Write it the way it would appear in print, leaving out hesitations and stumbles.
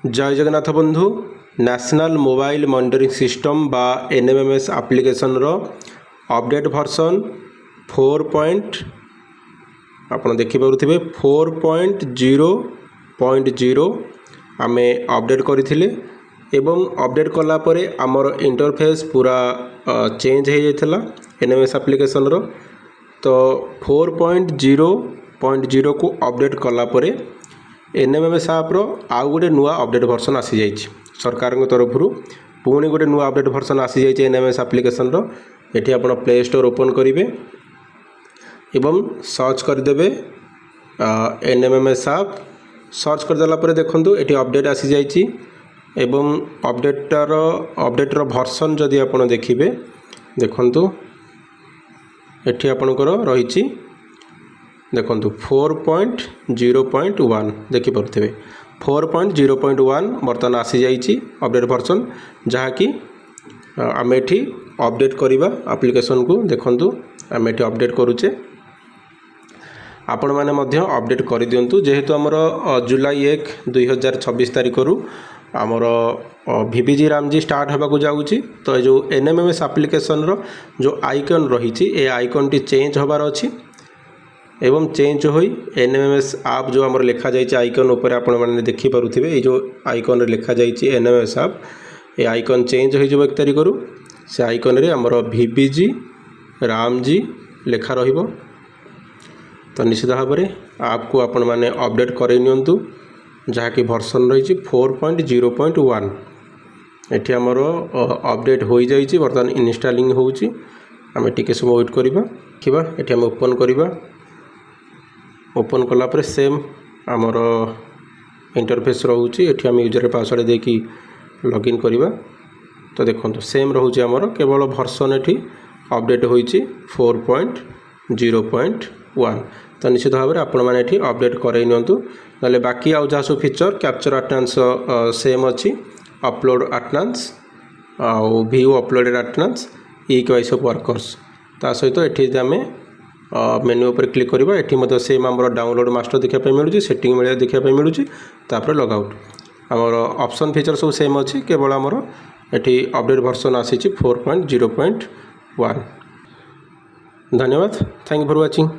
जय जगन्नाथ बंधु national mobile monitoring system बा एनएमएमएस एप्लिकेशन रो अपडेट वर्जन 4 आपण देखि पारुथिबे 4.0.0 आमे अपडेट करथिले एवं अपडेट कला परे हमर इंटरफेस पूरा चेंज हो जाइथिला एनएमएमएस एप्लिकेशन रो। तो 4.0.0 को अपडेट कला परे एनएमएमएस आप आउ गोटे नुआ अपडेट वर्जन आसी जाइए सरकार तरफ पुणी गोटे नुआ अपडेट वर्जन आसी जाइए एनएमएमएस एप्लिकेशन रो। एठी आपण प्ले स्टोर ओपन करेंगे एवं सर्च करदे एनएमएमएस आप सर्च करदेला पर देखंतु एठी अपडेट आसी जाइए एवं अपडेटर वर्जन जदि आपण देखिबे देखंतु एठी आपणकर रही देखंतु 4.0.1 देखि पारुथिबे 4.0.1 बर्तमान आसी जाइए अपडेट वर्जन जहाँकि आम एठी अपडेट करवा एप्लिकेशन को देखंतु आम एठी अपडेट करूचे आपण माने मध्य अपडेट कर दियंतु जेहेतु आमर जुलाई 1 2026 तारिख रु आमर VBG रामजी स्टार्ट होगा जाऊँगी। तो जो एनएमएमएस एप्लिकेशन रो जो आइकन रही ए आइकन टी चेंज होबार अछि एवं चेंज होई एनएमएमएस आप जो आमर लिखा जाइए आइकन ऊपर आपण माने देखि पारुथिबे ये जो आइकन लिखा जाइए एनएमएमएस आप ये आइकन चेंज हो जो 1 तारिख रु से आइकन रे आमर VBG रामजी लिखा रहिबो। तो निश्चित भाव में आपको आपण माने अपडेट करे नियंतु जहाँकि वर्जन रही 4.0.1 एठी आमर अपडेट हो जाइए बर्तमान इनस्टॉलिंग होउची आम टिके समय वेट करबा देखिबा एठी हम ओपन करबा ओपन कला पर सेम आमर इंटरफेस रोचे एठी हम यूजर पासवर्ड देकी लॉगिन करबा। तो देखंतु सेम रोचे आमर केवल वर्जन एठी अपडेट होइची 4.0.1। तो निश्चित भाव में आपण माने एठी अपडेट करे नियंतु नाले बाकी आउ जहाँ सब फीचर कैप्चर अटेंडेंस सेम अच्छी अपलोड अटेंडेंस आउ व्यू अपलोडेड अटेंडेंस इक्वाइस ऑफ वर्कर्स ता सहित एठी आम मेन्यू पर क्लिक करबा एठी मते सेम हमर डाउनलोड मास्टर देखा मिलूँ सेटिंग मिले देखा मिलूँ तापर लॉग आउट आमर ऑप्शन फीचर सब सेम अच्छी केवल आमर एठी अपडेट वर्जन आसी 4.0.1। धन्यवाद थैंक यू फॉर वाचिंग।